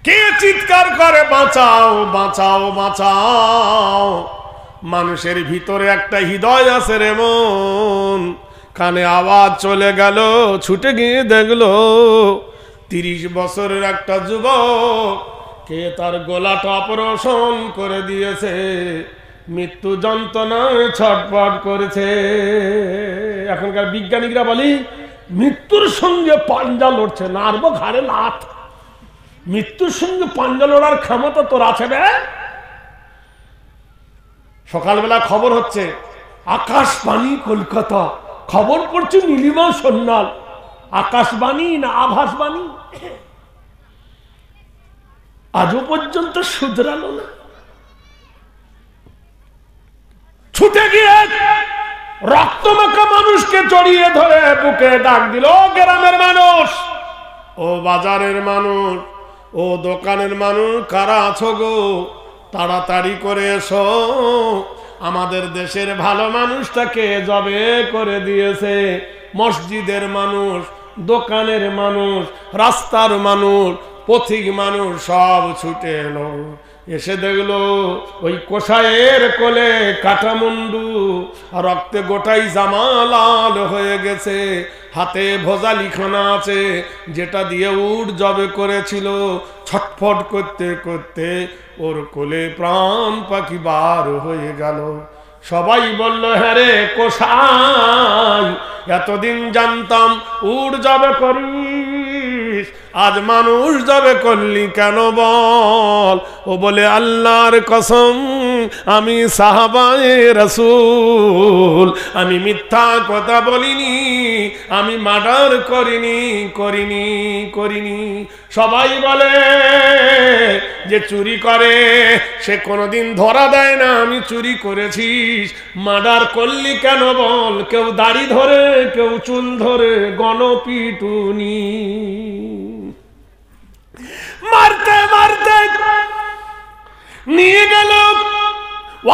কে চিৎকার করে বাঁচাও বাঁচাও বাঁচাও। মানুষের ভিতরে একটা হৃদয় আছে রে মন। কানে আওয়াজ চলে গেল, ছুটে গিয়ে দেখলো 30 বছরের একটা যুবক কে তার গলাটা অপারেশন করে দিয়েছে, মৃত্যু যন্ত্রণায় ছটফট করেছে। এখনকার বিজ্ঞানীরা বলি মৃত্যুর সঙ্গে পাঞ্জা লড়ছে, নারবো ঘাড়ে লাথ। মৃত্যুর সঙ্গে পাঞ্জা লড়ার ক্ষমতা তোর আছে বে? সকালবেলা খবর হচ্ছে আকাশবাণী কলকাতা, খবর পড়ছে নীলিমা সন্ন্যাল। আকাশবাণী না আভাসবাণী? আজও পর্যন্ত শুধরালো না। ছুটে গিয়ে রক্তমাখা মানুষকে জড়িয়ে ধরে বুকে ডাক দিল, গ্রামের মানুষ, ও বাজারের মানুষ, ও দোকানের মানুষ, কারা আছো গো, তাড়াতাড়ি করে এসো। আমাদের দেশের ভালো মানুষটাকে জবে করে দিয়েছে। মসজিদের মানুষ, দোকানের মানুষ, রাস্তার মানুষ, পথিক মানুষ সব ছুটে এলো। এসে দেখলো ওই কষায়ের কোলে কাটা মুন্ডু, রক্তে গোটাই জামা লাল হয়ে গেছে। হাতে ভোজালিখানা আছে যেটা দিয়ে উট জবে করেছিল। ছটফট করতে করতে ওর কোলে প্রাণ পাখি বার হয়ে গেল। সবাই বলল, হ্যাঁ রে কষাই, এতদিন জানতাম উট জবে করিস, আজ মানুষ জবে করলি কেন বল? ও বলে, আল্লাহর কসম, আমি সাহাবায়ে রাসূল, আমি মিথ্যা কথা বলিনি, আমি মার্ডার করিনি। সবাই বলে যে চুরি করে সে কোনোদিন ধরা দেয় না, আমি চুরি করেছিস, মার্ডার করলি কেন বল? কেউ দাড়ি ধরে, কেউ চুল ধরে, গণপিটুনি। মারতে মারতে নিয়ে গেল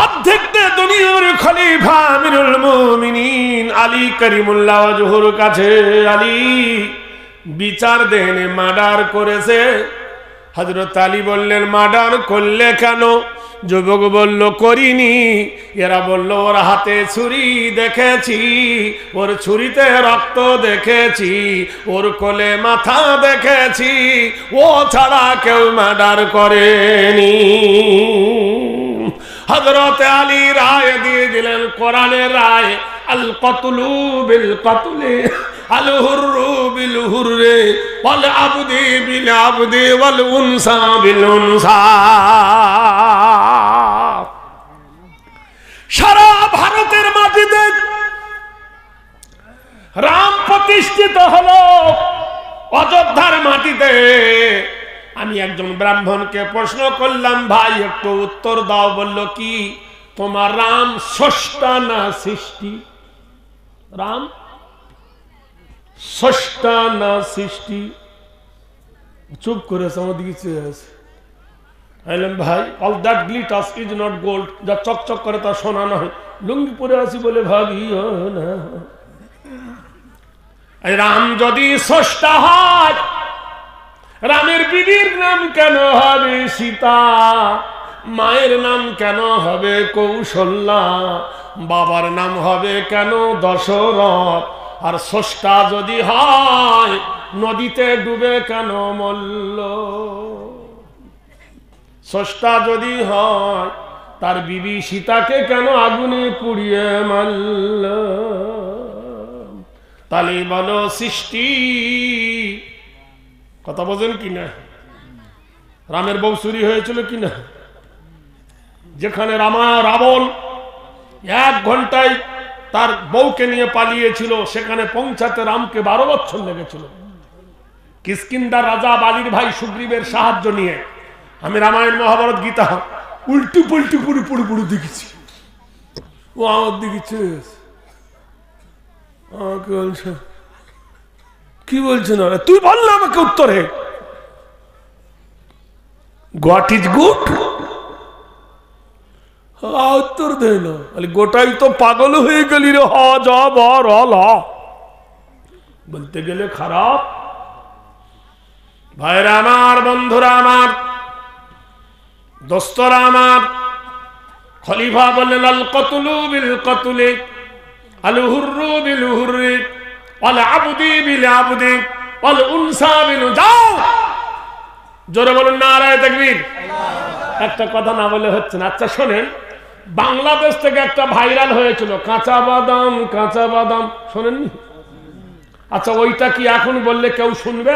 অর্ধেকটা দুনিয়ার খলিফা আমিরুল মুমিনিন আলী করিমুল্লাহ ওয়াজহুর কাছে। আলী বিচার দেন, মার্ডার করেছে। হযরত আলী বললেন, মার্ডার করলে কেন? যুবক বলল, করিনি। এরা বলল, ওর হাতে ছুরি দেখেছি, ওর ছুরিতে রক্ত দেখেছি, ওর কোলে মাথা দেখেছি, ও ছাড়া কেউ মার্ডার করেনি। হযরত আলী রায় দিয়ে দিলেন, কোরআনের রায়, আল কতলু বিল কতলে, আল হুররু বিল হুররে, ওয়াল আবদি বিল আবদি, ওয়াল উনসা বিল উনসা। সারা ভারতের মাটিতে রাম প্রতিষ্ঠিত হলো, অযোধ্যার মাটিতে। আমি একজন ব্রাহ্মণকে প্রশ্ন করলাম, ভাই একটু উত্তর দাও। বলল, কি তোমার রাম স্রষ্টা না সৃষ্টি? রাম স্রষ্টা না সৃষ্টি? চুপ করেছে, আমার দিকে চেয়ে আছে। ভাই, all that glitters is not gold, যা চকচক করে তা সোনা নয়। লুঙ্গি পরে আছি বলে ভাবিও না। রাম যদি স্রষ্টা হয়, রামের বিবির নাম কেন হবে সীতা? মায়ের নাম কেন হবে কৌশল্যা? বাবার নাম হবে কেন দশরথ? আর স্রষ্টা যদি হয়, নদীতে ডুবে কেন মল্ল? স্রষ্টা যদি হয়, তার বিবি সীতাকে কেন আগুনে পুড়িয়ে মারল? তাহলে বলো সৃষ্টি কথা বোঝেন কিনা? রামের বউ চুরি হয়েছিল কিনা? যেখানে রাবণ 1 ঘন্টায় তার বউকে নিয়ে পালিয়েছিল, সেখানে পৌঁছাতে রামকে 12 বছর লেগেছিল। কিষ্কিন্ধার রাজা বালির ভাই সুগ্রীবের সাহায্য নিয়ে আমি রামায়ণ মহাভারত গীতা উল্টি পুল্টি পুরো দেখেছি। ও আমার দিকে আমাকে বলছে, কি বলছেন? তুই বললে আমাকে উত্তরে, হোয়াট ইজ গুড? উত্তর দেয় না। গোটাই তো পাগল হয়ে গেলি রে। বলতে গেলে খারাপ, ভাইরা আমার, বন্ধুরা আমার, দোস্তরা আমার, খলিফা বললেন আল কতলু বিল কতলে, আল হুররু বিল হুররি, আল আবদি বিল আবদি, আল উনসা বিল, যাও জোরে বলুন নারায়ে তাকবীর। একটা কথা না বলে হচ্ছে না। আচ্ছা শোনেন, বাংলাদেশ থেকে একটা ভাইরাল হয়েছিল কাঁচা বাদাম, কাঁচা বাদাম, শোনেননি? আচ্ছা ওইটা কি এখন বললে কেউ শুনবে?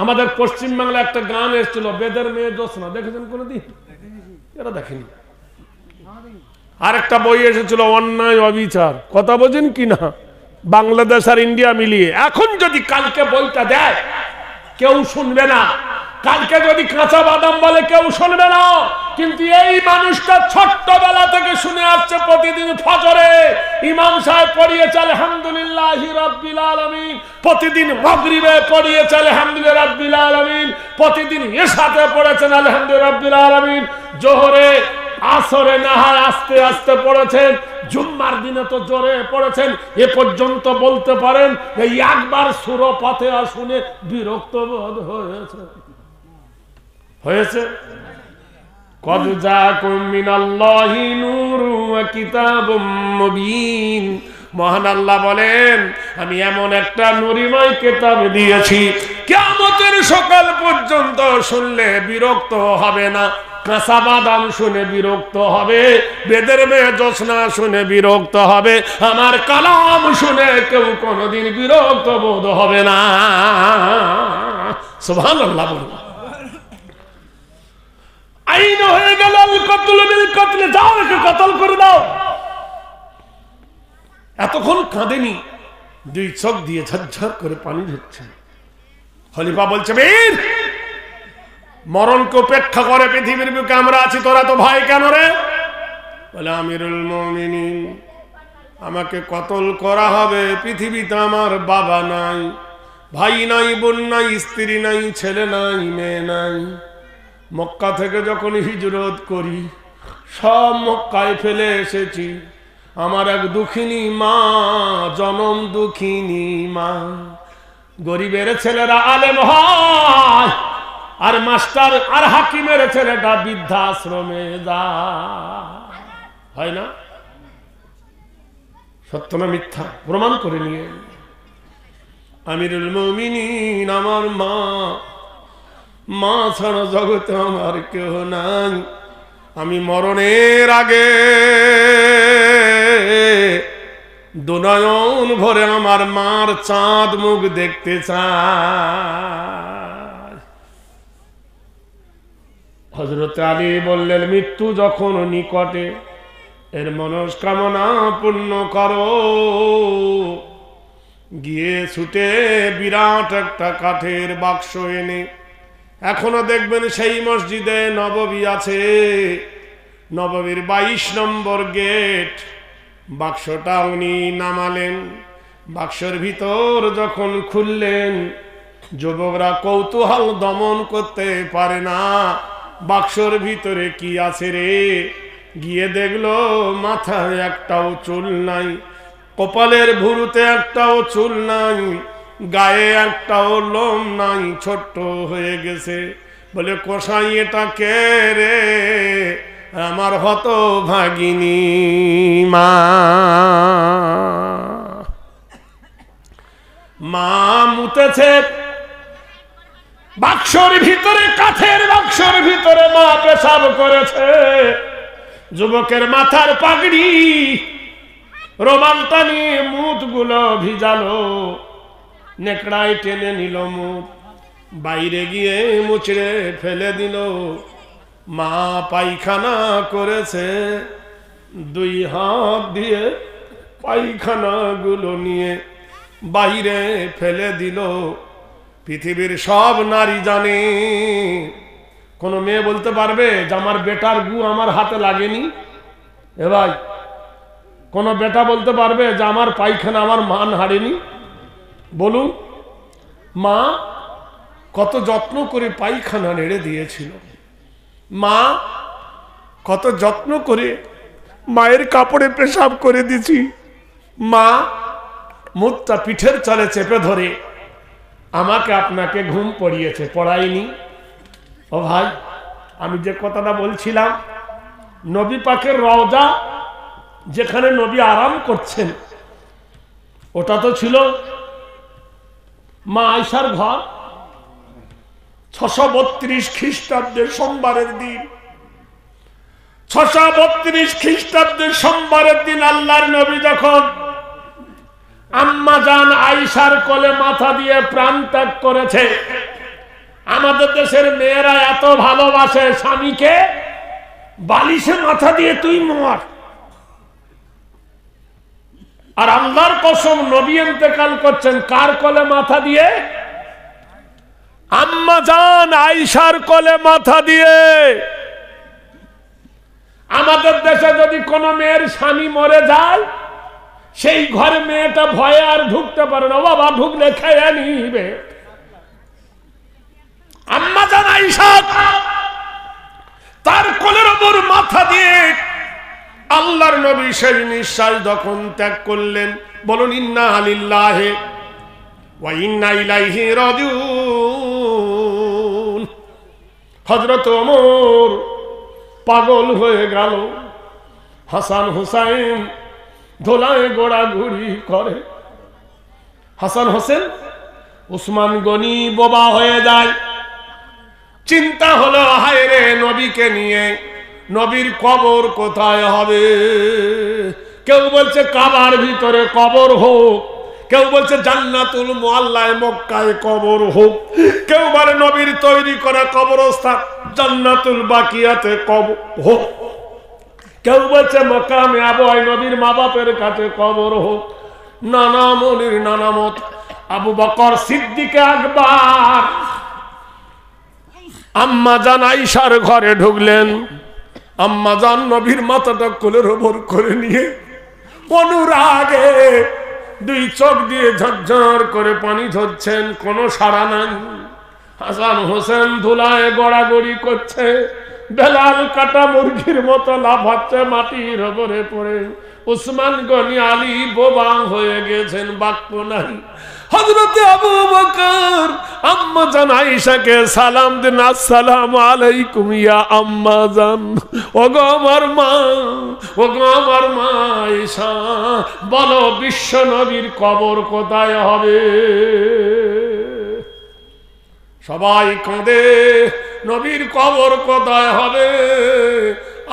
আমাদের পশ্চিম বাংলা একটা গান এসেছিল, বেদের মেয়ে জোসনা, দেখেছেন কোনদিন? এরা দেখেনি। আর একটা বই এসেছিল অন্যায় অবিচার, কথা বোঝেন কি না? বাংলাদেশ আর ইন্ডিয়া মিলিয়ে। এখন যদি কালকে বইটা দেয় কেউ শুনবে না, কালকে যদি কাঁচা বাদাম বলে কেউ শুনবে না। কিন্তু এই মানুষটা ছোট্টবেলা থেকে শুনে আসছে, প্রতিদিন ফজরে ইমাম সাহেব পড়িয়েছে আলহামদুলিল্লাহি রাব্বিল আলামিন, প্রতিদিন মাগরিবে পড়িয়েছে আলহামদুলিল্লাহি রাব্বিল আলামিন, প্রতিদিন ইশাতে পড়েছেন আলহামদুলিল্লাহি রাব্বিল আলামিন, জোহরে আসরে না হয় আস্তে আস্তে পড়েছেন, জুম্মার দিনে তো জোরে পড়েছেন। এ পর্যন্ত বলতে পারেন এই একবার সূরা ফাতিহা শুনে বিরক্ত বোধ হয়েছে। হয়েছে? কদ জাকুম মিনাল্লাহি নূরুন ওয়া কিতাবুম মুবিন। মহান আল্লাহ বলেন, আমি এমন একটা নূরিময় কিতাব দিয়েছি, কিয়ামতের সকাল পর্যন্ত শুনলে বিরক্ত হবে না। কাঁচা বাদাম শুনে বিরক্ত হবে, বেদের মেয়ে জোসনা শুনে বিরক্ত হবে, আমার কালাম শুনে কেউ কোনোদিন বিরক্ত বোধ হবে না। সুবহানাল্লাহ বলুন। আইন হয়ে গেল কতল বিল কতলে, যাও একে কতল করে দাও। এতক্ষণ কাঁদেনি, দুই চোখ দিয়ে ঝরঝর করে পানি ঝরছে। খলিফা বলছে, বীর মরণকে উপেক্ষা করে পৃথিবীর বুকে আমরা আছি, তোরা তো ভয় কেন রে? বলে আমিরুল মুমিনিন, আমাকে কতল করা হবে। পৃথিবীতে আমার বাবা নাই, ভাই নাই, বোন নাই, স্ত্রী নাই, ছেলে নাই, মেয়ে নাই। মক্কা থেকে যখন হিজরত করি সব মক্কায় ফেলে এসেছি। আমার এক দুঃখিনী মা, জনম দুঃখিনী মা। গরিবের ছেলেরা আলেম হয়, আর মাস্টার আর হাকিমের ছেলেটা বৃদ্ধাশ্রমে যায়, হয় না? সত্য না মিথ্যা প্রমাণ করে নিয়ে আমিরুল মুমিনিন, আমার মা, মা ছাড়া জগতে আমার কেউ নাই। আমি মরণের আগে দুনয়ন ভরে আমার মার চাঁদ মুখ দেখতে চাই। হযরত আলী বললেন, মৃত্যু যখন নিকটে এর মনস্কামনা পূর্ণ করো। গিয়ে ছুটে বিরাট একটা কাঠের বাক্স এনে, এখনো দেখবেন সেই মসজিদে নববী আছে, নববীর 22 নম্বর গেট। বাক্সটা উনি নামালেন, বাক্সের ভিতর যখন খুললেন, যুবকরা কৌতূহল দমন করতে পারে না, বাক্সর ভিতরে কি আছে রে। গিয়ে দেখলো মাথায় একটাও চুল নাই, কপালের ভুরুতে একটাও চুল নাই, গায়ে একটাও লোম নাই, ছোট্ট হয়ে গেছে। বলে কসাই এটা কে রে? আমার হতভাগিনী মা। মা মুতেছে বাক্সর ভিতরে, কাঠের বাক্সর ভিতরে মা পেশাব করেছে। যুবকের মাথার পাগড়ি রোমালটা নিয়ে মুত গুলো ভিজালো, নেকড়ায় টেনে নিল মুত, বাইরে গিয়ে মুচড়ে ফেলে দিল। মা পায়খানা করেছে, দুই হাত দিয়ে পায়খানা গুলো নিয়ে বাইরে ফেলে দিল। পৃথিবীর সব নারী জানে। কোন মেয়ে বলতে পারবে যে আমার বেটার গু আমার হাতে লাগেনি? এ ভাই, কোন বেটা বলতে পারবে যে আমার পায়খানা আমার মান হারেনি? বলুন। মা কত যত্ন করে পায়খানা নেড়ে দিয়েছিল, মা কত যত্ন করে মায়ের কাপড়ে পেশাব করে দিছি। মা মুখটা পিঠের চালে চেপে ধরে আমাকে আপনাকে ঘুম পড়িয়েছে, পড়াইনি। ও ভাই, আমি যে কথাটা বলছিলাম, নবী পাকের রওজা যেখানে নবী আরাম করছেন, ওটা তো ছিল মা আয়েশার ঘর। 632 খ্রিস্টাব্দের সোমবারের দিন, 632 খ্রিস্টাব্দের সোমবারের দিন আল্লাহর নবী যখন আম্মা জান আয়েশার কোলে মাথা দিয়ে প্রাণ ত্যাগ করেছে। আমাদের দেশের মেয়েরা এত ভালোবাসে স্বামীকে, বালিশে মাথা দিয়ে তুই মর। আর আল্লাহর কসম, নবী ইন্তেকাল করছেন কার কোলে মাথা দিয়ে? আম্মা জান আয়েশার কোলে মাথা দিয়ে। আমাদের দেশে যদি কোনো মেয়ের স্বামী মরে যায়, সেই ঘরে মেয়েটা ভয়ে আর ঢুকতে পারে না, বাবা ঢুকলে খেয়ে নিবে। আম্মা জান আয়েশা তার কোলের উপর মাথা দিয়ে আল্লাহর নবী সেই নিঃশ্বাস যখন ত্যাগ করলেন, বলুন ইন্না লিল্লাহি ওয়া ইন্না ইলাইহি রাজিউন। হযরত ওমর পাগল হয়ে গেল। হাসান হুসাইন ধোলায় গোড়াঘুরি করে। হাসান হোসেন, উসমান গনি বোবা হয়ে যায়। চিন্তা হলো, হায় রে, নবীকে নিয়ে নবীর কবর কোথায় হবে? কেউ বলছে কাবার ভিতরে কবর হোক, কেউ বলছে জান্নাতুল মুআল্লায় মক্কায় কবর হোক, কেউ বলে নবীর তৈরি করা কবরস্থান জান্নাতুল বাকিয়াতে কবর হোক, কেউ বলছে মকামে আবহাওয়ায় নবীর মা বাপের কাছে কবর হোক। নানা মনির নানা মত। আবু বকর সিদ্দিক আকবর আম্মা জান আয়েশার ঘরে ঢুকলেন। আম্মা জান নবীর মাথাটা কোলের ওপর করে নিয়ে অনুরাগে দুই চোখ দিয়ে ঝরঝর করে পানি ঝরছেন, কোনো সাড়া নাই। হাসান হোসেন ধুলায় গড়াগড়ি করছে, বেলাল কাটা মুরগির মতো লাফাচ্ছে মাটির ওপরে পড়ে। উসমান গনি আলী বোবা হয়ে গেছেন, বাক্য নাই। হযরত আবু বকর আম্মা জান আয়েশাকে সালাম দেন, আসসালামু আলাইকুম ইয়া আম্মা জান। ওগো আমার মা, ওগো আমার মা আয়েশা, বলো বিশ্ব নবীর কবর কোথায় হবে? সবাই কাঁদে, নবীর কবর কোথায় হবে?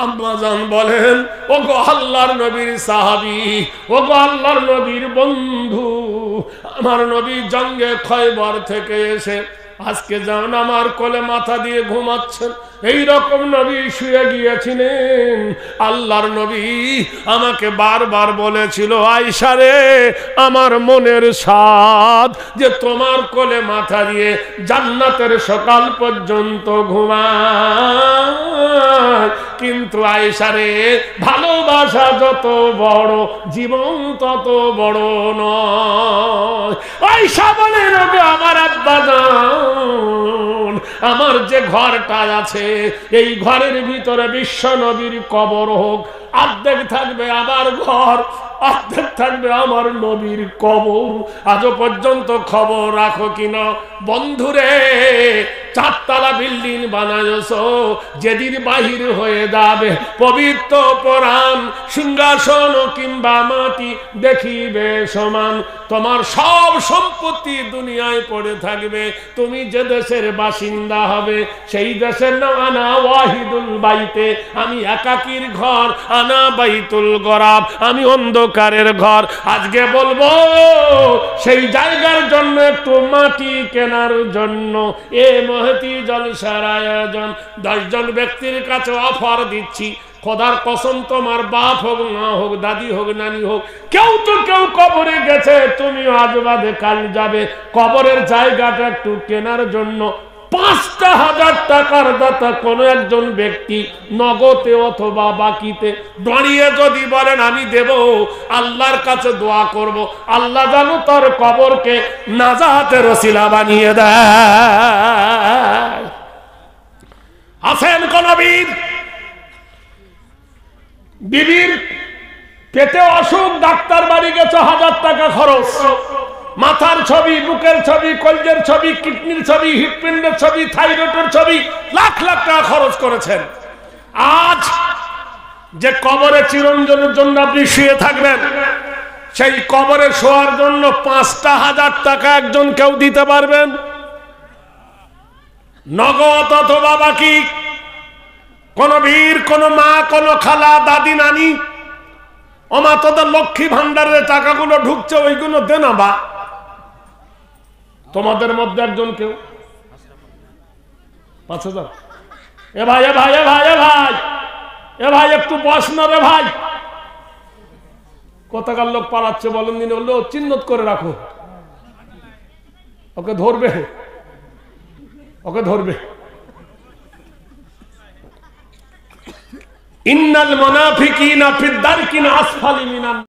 আম্মা জান বলেন, ওগো আল্লাহর নবীর সাহাবী, ওগো আল্লাহর নবীর বন্ধু, আমার নবী জঙ্গে খয়বর থেকে এসে আজকে যেমন আমার কোলে মাথা দিয়ে ঘুমাচ্ছেন, এইরকম নবী শুয়ে গিয়েছিলেন। আল্লাহর নবী আমাকে বারবার বলেছিল, আয়েশা রে, আমার মনের স্বাদ যে তোমার কোলে মাথা দিয়ে জান্নাতের সকাল পর্যন্ত ঘুমায়। কিন্তু আয়েশা রে, ভালোবাসা যত বড়, জীবন তত বড় নয়। আয়েশা বলে, রবে আমার আব্বা জান, আমার যে ঘরটা আছে, এই ঘরের ভিতরে বিশ্ব নবীর কবর হোক, অর্ধেক থাকবে আমার ঘর, অর্ধেক থাকবে আমার নবীর কবর। আজও পর্যন্ত খবর রাখো কিনা বন্ধুরে? 4 তলা বিল্ডিং বানায়ছো, যেদিন বাহির হয়ে যাবে পবিত্র পরাণ সিংহাসন কিংবা মাটি দেখিবে সমান। তোমার সব সম্পত্তি দুনিয়ায় পড়ে থাকবে, তুমি যে দেশের বাসিন্দা হবে সেই দেশের নাম আনা ওয়াহিদুল বাইতে, আমি একাকীর ঘর, আনা বাইতুল গরাব, আমি অন্ধকারের ঘর। আজকে বলবো সেই জায়গার জন্য একটু মাটি কেনার জন্য এ মহতি জলসার আয়োজন। 10 জন ব্যক্তির কাছে অফার দিচ্ছি, খোদার কসম, তোমার বাপ হোক, মা হোক, দাদি হোক, নানি হোক, কেউ তো কেউ কবরে গেছে, তুমিও আজ বাদে কাল যাবে, কবরের জায়গাটা একটু কেনার জন্য 5,000 টাকার দাতা কোন একজন ব্যক্তি নগদে অথবা বাকিতে দাঁড়িয়ে যদি বলেন আমি দেব, আল্লাহর কাছে দোয়া করব, আল্লাহ জানো তার কবরকে নাজাতের ওসিলা বানিয়ে দেয়। আছেন কোন বীর, বিবির পেটে অসুখ, ডাক্তার বাড়ি গেছে, 1000 টাকা খরচ, মাথার ছবি, বুকের ছবি, কলজের ছবি, কিডনির ছবি, হৃৎপিণ্ডের ছবি, থাইরয়েডের ছবি, লাখ লাখ টাকা খরচ করেছেন। আজ যে কবরে চিরঞ্জনের জন্য আপনি শুয়ে থাকবেন, সেই কবরে শোয়ার জন্য ৫,০০০ টাকা একজন কেউ দিতে পারবেন? নগদ অথবা বাকি? কোন বীর, কোন মা, কোন খালা, দাদি, নানি, ওমা তোদের লক্ষ্মী ভান্ডারের টাকাগুলো ঢুকছে, ওইগুলো দে না বা। তোমাদের মধ্যে একজন কেউ ৫,০০০? এ ভাই, এ ভাই, এ ভাই, এ ভাই, এ ভাই একটু বস না রে ভাই। কোথাকার লোক পালাচ্ছে বলেন দিন, বললো চিহ্নত করে রাখো, ওকে ধরবে, ওকে ধরবে। ইন্নাল মুনাফিকিনা ফিদ দারকিল আসফালি মিনান